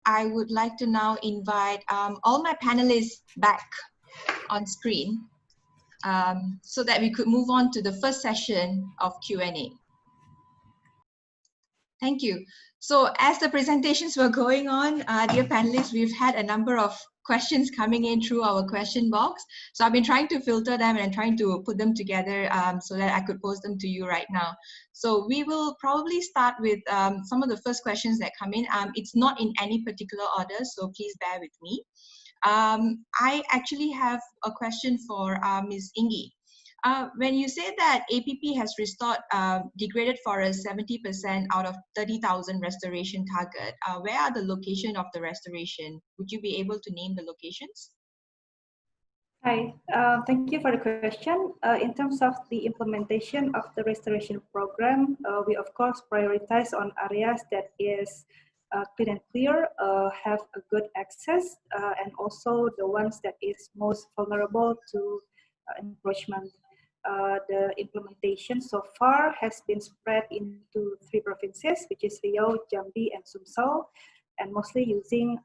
I would like to now invite all my panelists back on screen so that we could move on to the first session of Q&A. Thank you. So as the presentations were going on, dear panelists, we've had a number of questions coming in through our question box. So I've been trying to filter them and trying to put them together so that I could post them to you right now. So we will probably start with some of the first questions that come in. It's not in any particular order, so please bear with me. I actually have a question for Ms. Ingi. When you say that APP has restored degraded forest 70% out of 30,000 restoration target, where are the location of the restoration? Would you be able to name the locations? Hi, thank you for the question. In terms of the implementation of the restoration program, we of course prioritize on areas that is clean and clear, have a good access, and also the ones that is most vulnerable to encroachment. The implementation so far has been spread into 3 provinces, which is Riau, Jambi, and Sumsel, and mostly using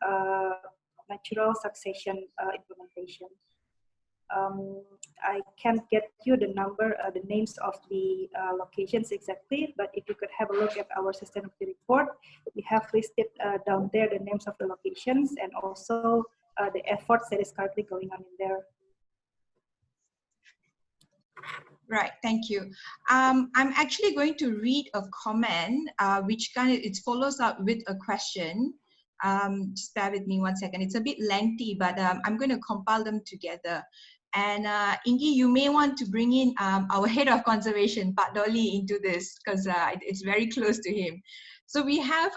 natural succession implementation. I can't get you the names of the locations exactly, but if you could have a look at our sustainability report, we have listed down there the names of the locations and also the efforts that is currently going on in there. Right, thank you. I'm actually going to read a comment which it follows up with a question. Just bear with me 1 second. It's a bit lengthy, but I'm going to compile them together. And Ingi, you may want to bring in our head of conservation, Pak Dolly, into this because it's very close to him. So we have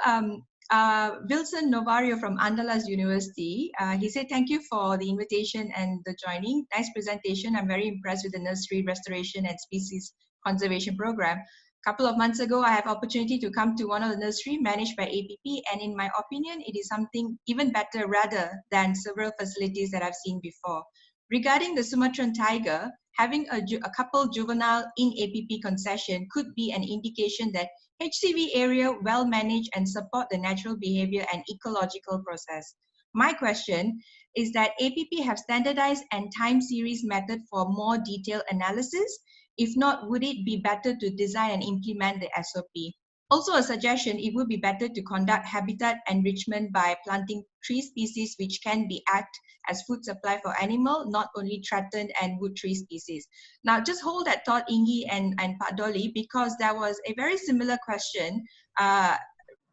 Wilson Novario from Andalas University. He said, thank you for the invitation and the joining. Nice presentation. I'm very impressed with the nursery restoration and species conservation program. A couple of months ago, I have opportunity to come to one of the nursery managed by APP, and in my opinion, it is something even better rather than several facilities that I've seen before. Regarding the Sumatran tiger, having a couple juvenile in APP concession could be an indication that HCV area well managed and support the natural behavior and ecological process. My question is that APP have standardized and time series method for more detailed analysis. If not, would it be better to design and implement the SOP? Also a suggestion, it would be better to conduct habitat enrichment by planting tree species which can be act as food supply for animal, not only threatened and wood tree species. Now just hold that thought, Ingi and Pak Dolly, because there was a very similar question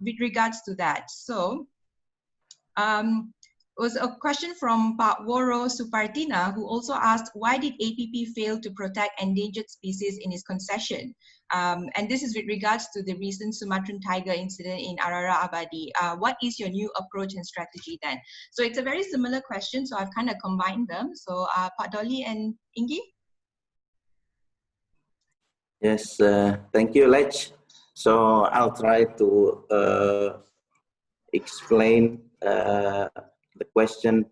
with regards to that. So was a question from Pak Woro Supartina, who also asked, why did APP fail to protect endangered species in its concession? And this is with regards to the recent Sumatran tiger incident in Arara Abadi. What is your new approach and strategy then? So it's a very similar question, so I've kind of combined them. So Pak Dolly and Ingi? Yes, thank you, Lech. So I'll try to explain the question,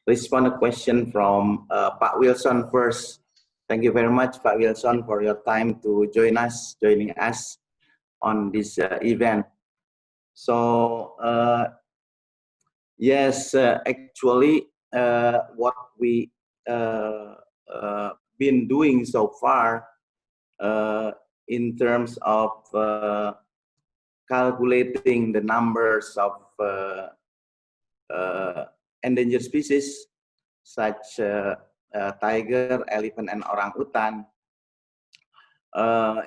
respond a question from Pak Wilson first. Thank you very much, Pak Wilson, for your time to joining us on this event. So yes, actually, what we been doing so far in terms of calculating the numbers of endangered species such tiger, elephant, and orangutan,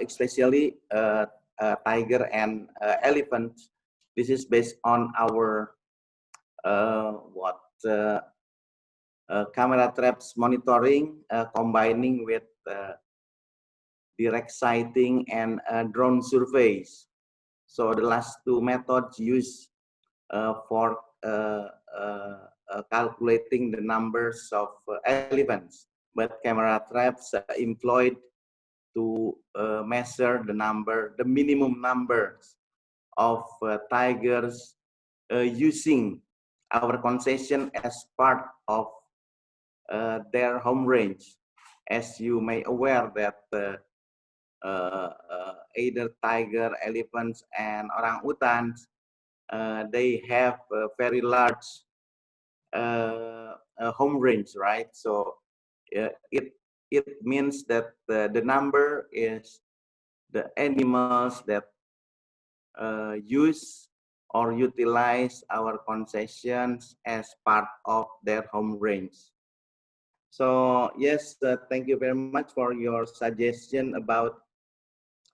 especially tiger and elephant. This is based on our camera traps monitoring, combining with direct sighting and drone surveys. So the last 2 methods used for calculating the numbers of elephants, but camera traps employed to measure the minimum numbers of tigers using our concession as part of their home range. As you may aware that either tiger, elephants, and orangutans they have a very large home range, right? So it means that the number is the animals that use or utilize our concessions as part of their home range. So yes, thank you very much for your suggestion about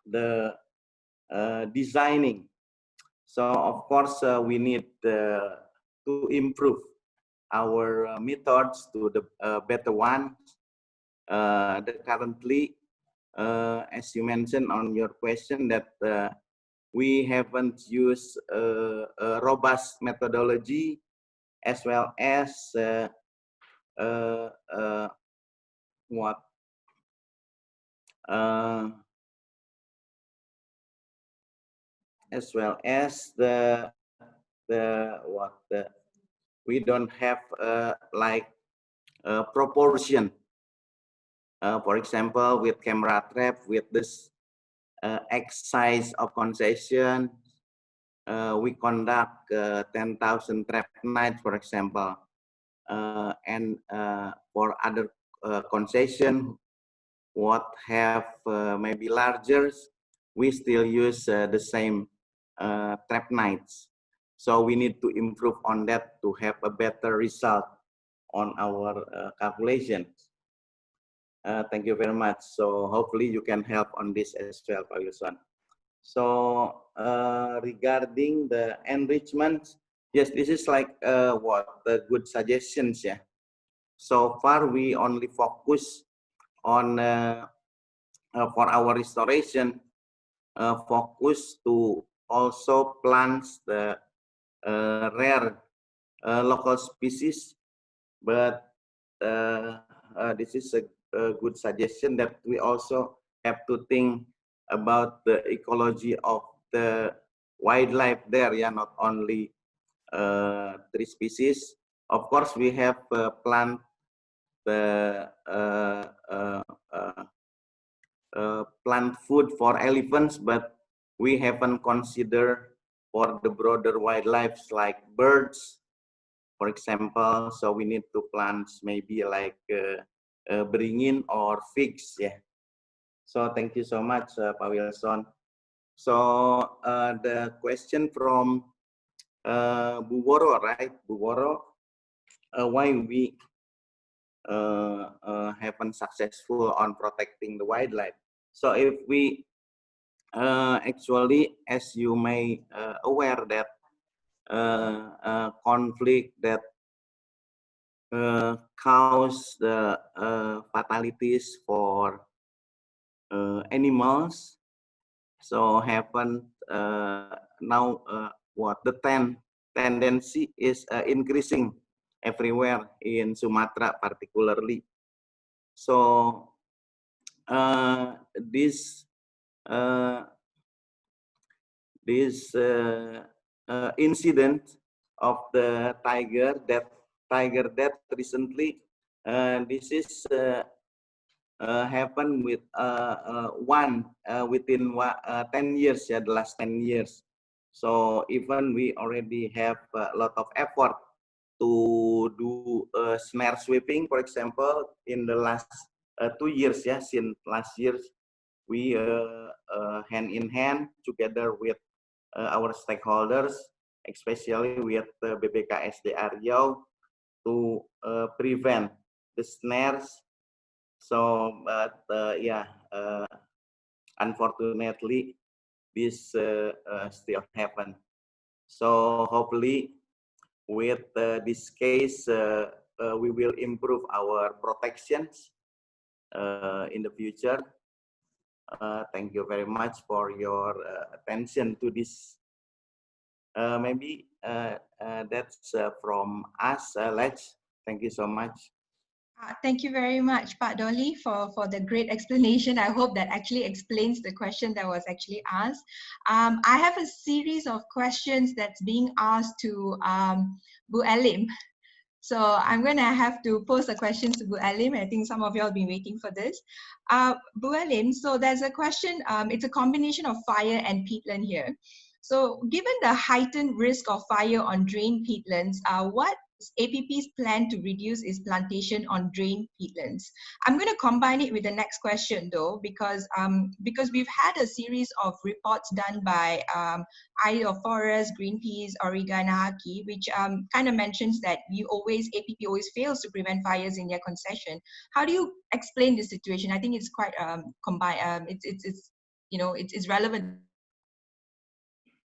the designing. So of course we need to improve our methods to the better ones. Currently, as you mentioned on your question, that we haven't used a robust methodology as well as what as well as we don't have like a proportion. For example, with camera trap, with this X size of concession, we conduct 10,000 trap nights, for example, and for other concession, what have maybe larger, we still use the same trap nights. So we need to improve on that to have a better result on our calculations. Thank you very much. So hopefully you can help on this as well, Pak Wilson. So regarding the enrichment, yes, this is like what the good suggestions, yeah. So far we only focus on for our restoration, focus to also plant the rare local species, but this is a good suggestion that we also have to think about the ecology of the wildlife there, yeah, not only tree species. Of course, we have plant the plant food for elephants, but we haven't considered for the broader wildlife like birds, for example. So we need to plant maybe like beringin or figs, yeah. So thank you so much, Pak Wilson. So the question from Bu Woro, right? Bu Woro, why we haven't successful on protecting the wildlife. So if we actually, as you may aware that conflict that cause the fatalities for animals, so happen now what the tendency is increasing everywhere in Sumatra particularly. So this incident of the tiger death recently, this is happened with one within 10 years, yeah, the last 10 years. So even we already have a lot of effort to do snare sweeping, for example, in the last 2 years, yeah, since last year, we hand in hand together with our stakeholders, especially with BPKSDA Riau, to prevent the snares. So, but yeah, unfortunately, this still happen. So hopefully, with this case, we will improve our protections in the future. Thank you very much for your attention to this. Maybe that's from us, Lech. Thank you so much. Thank you very much, Pak Dolly, for the great explanation. I hope that actually explains the question that was actually asked. I have a series of questions that's being asked to Bu Elim. So I'm going to have to pose the questions to Bu Elim. I think some of you have been waiting for this. Bu Elim, so there's a question. It's a combination of fire and peatland here. So given the heightened risk of fire on drain peatlands, what APP's plan to reduce its plantation on drain peatlands? I'm going to combine it with the next question though, because we've had a series of reports done by Eye of Forest, Greenpeace, Origa, and Haki, which kind of mentions that APP always fails to prevent fires in their concession. How do you explain this situation? I think it's quite combined. It's relevant.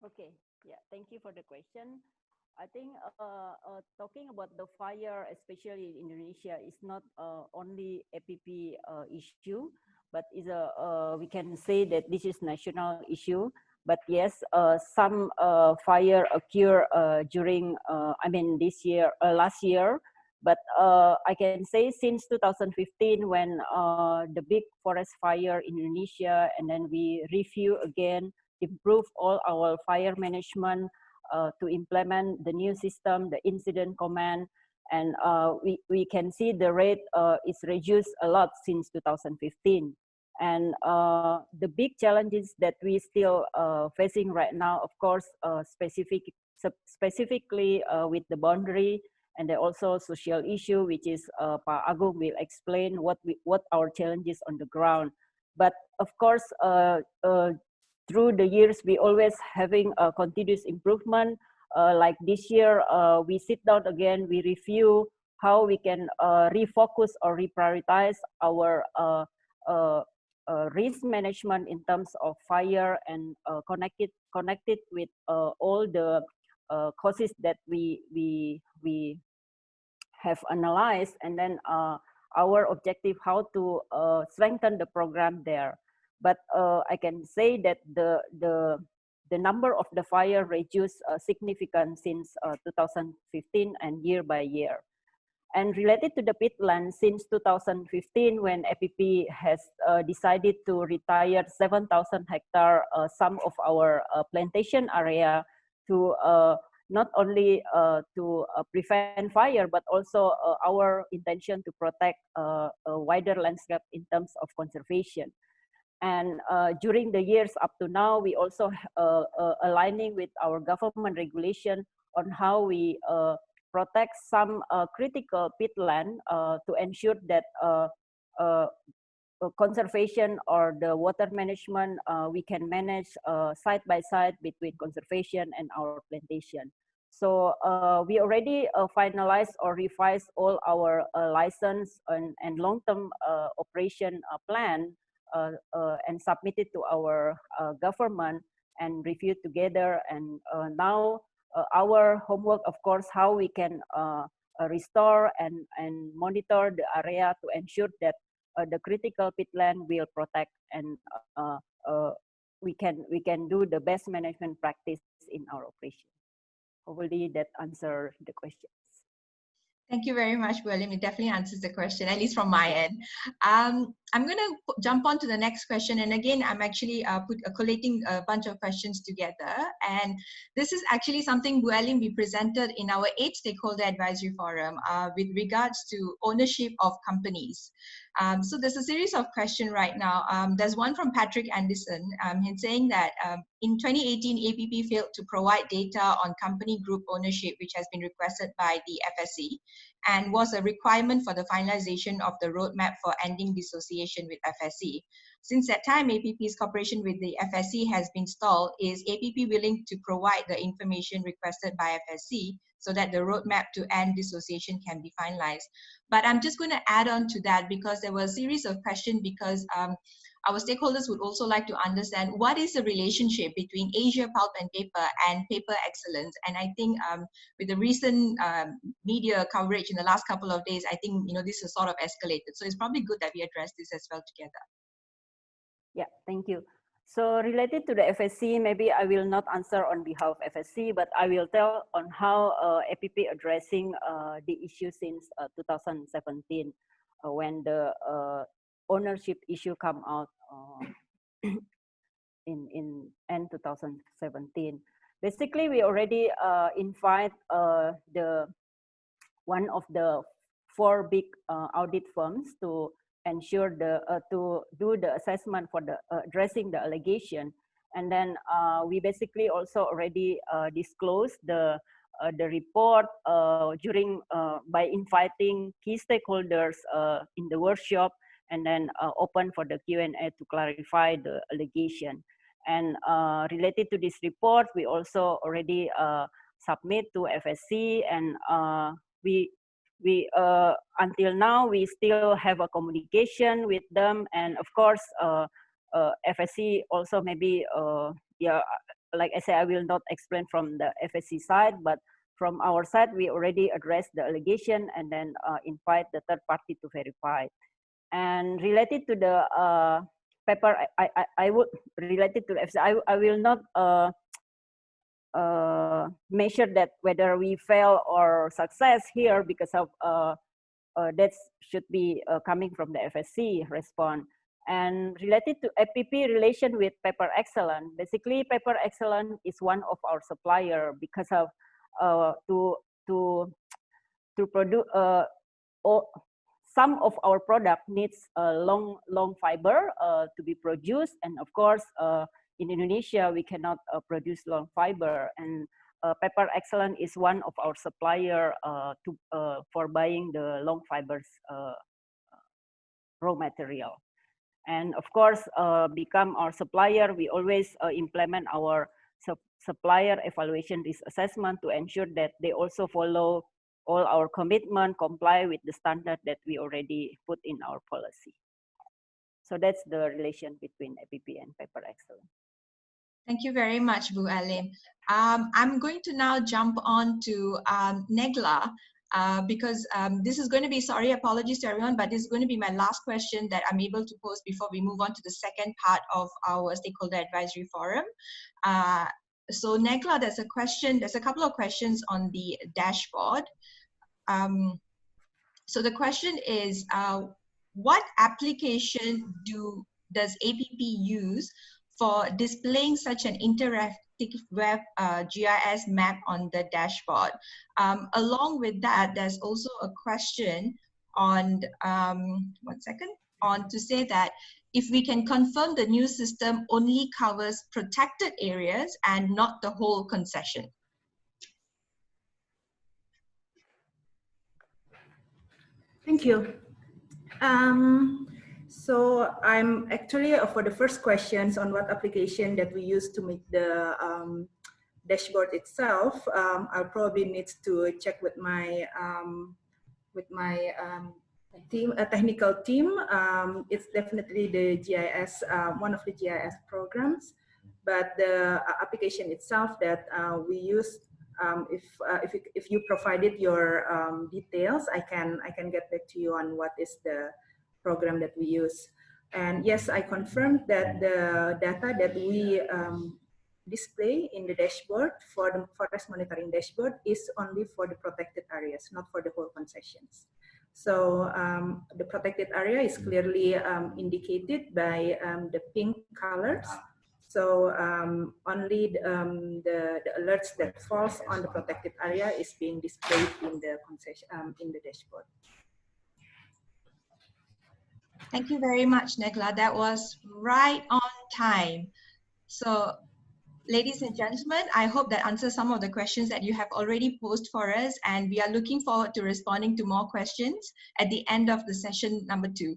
Okay, yeah, thank you for the question. I think talking about the fire, especially in Indonesia, is not only APP issue, but is we can say that this is national issue. But yes, some fire occur during, this year, last year. But I can say since 2015, when the big forest fire in Indonesia, and then we review again, improve all our fire management, to implement the new system, the incident command, and we can see the rate is reduced a lot since 2015. And the big challenges that we still facing right now, of course, specifically with the boundary, and then also social issue, which is Pak Agung will explain what our challenges on the ground. But of course, through the years, we always having a continuous improvement. Like this year, we sit down again, we review how we can refocus or reprioritize our risk management in terms of fire, and connected with all the causes that we have analyzed, and then our objective how to strengthen the program there. But I can say that the number of the fire reduced significant since 2015 and year by year. And related to the peatland, since 2015, when APP has decided to retire 7,000 hectare, some of our plantation area, to not only to prevent fire, but also our intention to protect a wider landscape in terms of conservation. And during the years up to now, we also aligning with our government regulation on how we protect some critical peatland to ensure that conservation or the water management, we can manage side by side between conservation and our plantation. So we already finalized or revised all our license and long-term operation plan, and submitted to our government and reviewed together. And now our homework, of course, how we can restore and monitor the area to ensure that the critical peatland will protect, and we can do the best management practice in our operation. Hopefully that answer the questions. Thank you very much, William. It definitely answers the question, at least from my end. I'm going to jump on to the next question. And again, I'm actually collating a bunch of questions together. And this is actually something, William, we presented in our 8th Stakeholder Advisory Forum with regards to ownership of companies. So there's a series of questions right now. There's one from Patrick Anderson. He's saying that in 2018, APP failed to provide data on company group ownership, which has been requested by the FSC, and was a requirement for the finalization of the roadmap for ending dissociation with FSC. Since that time, APP's cooperation with the FSC has been stalled. Is APP willing to provide the information requested by FSC so that the roadmap to end dissociation can be finalized? But I'm just going to add on to that, because there were a series of questions, because our stakeholders would also like to understand what is the relationship between Asia Pulp and Paper and paper excellence. And I think with the recent media coverage in the last couple of days, I think this has sort of escalated. So it's probably good that we address this as well together. Yeah, thank you. So related to the FSC, maybe I will not answer on behalf of FSC, but I will tell on how APP addressing the issue since 2017, when the ownership issue come out in end 2017. Basically, we already invite the one of the 4 big audit firms to ensure to do the assessment for the addressing the allegation. And then we basically also already disclosed the report during by inviting key stakeholders in the workshop, and then open for the Q&A to clarify the allegation. And related to this report, we also already submit to FSC, and we until now we still have a communication with them, and of course FSC also maybe yeah, like I said, I will not explain from the FSC side, but from our side we already addressed the allegation and then invite the third party to verify. And related to the paper, I would related to the FSC, I will not measure that whether we fail or success here, because of that should be coming from the FSC response. And related to APP relation with Paper Excellence, basically Paper Excellence is one of our supplier, because of to produce some of our product needs long fiber to be produced, and of course in Indonesia we cannot produce long fiber, and Paper Excellence is one of our supplier for buying the long fibers raw material. And of course, become our supplier, we always implement our supplier evaluation risk assessment to ensure that they also follow all our commitment, comply with the standard that we already put in our policy. So that's the relation between APP and Paper Excellence. Thank you very much, Bu Alim. I'm going to now jump on to Negla, because this is going to be, sorry, apologies to everyone, but this is going to be my last question that I'm able to pose before we move on to the second part of our stakeholder advisory forum. So Negla, there's a couple of questions on the dashboard. So the question is, what application does APP use for displaying such an interactive web GIS map on the dashboard? Along with that, there's also a question on, to say that if we can confirm the new system only covers protected areas and not the whole concession. Thank you. So I'm actually, for the first questions on what application that we use to make the dashboard itself, I'll probably need to check with my team, a technical team. It's definitely the GIS, one of the GIS programs, but the application itself that we use, if you provided your details, I can get back to you on what is the program that we use. And yes, I confirmed that the data that we display in the dashboard for the forest monitoring dashboard is only for the protected areas, not for the whole concessions. So the protected area is clearly indicated by the pink colors. So only the alerts that falls on the protected area is being displayed in the concession in the dashboard. Thank you very much, Negla. That was right on time. So, ladies and gentlemen, I hope that answers some of the questions that you have already posed for us, and we are looking forward to responding to more questions at the end of the session number 2.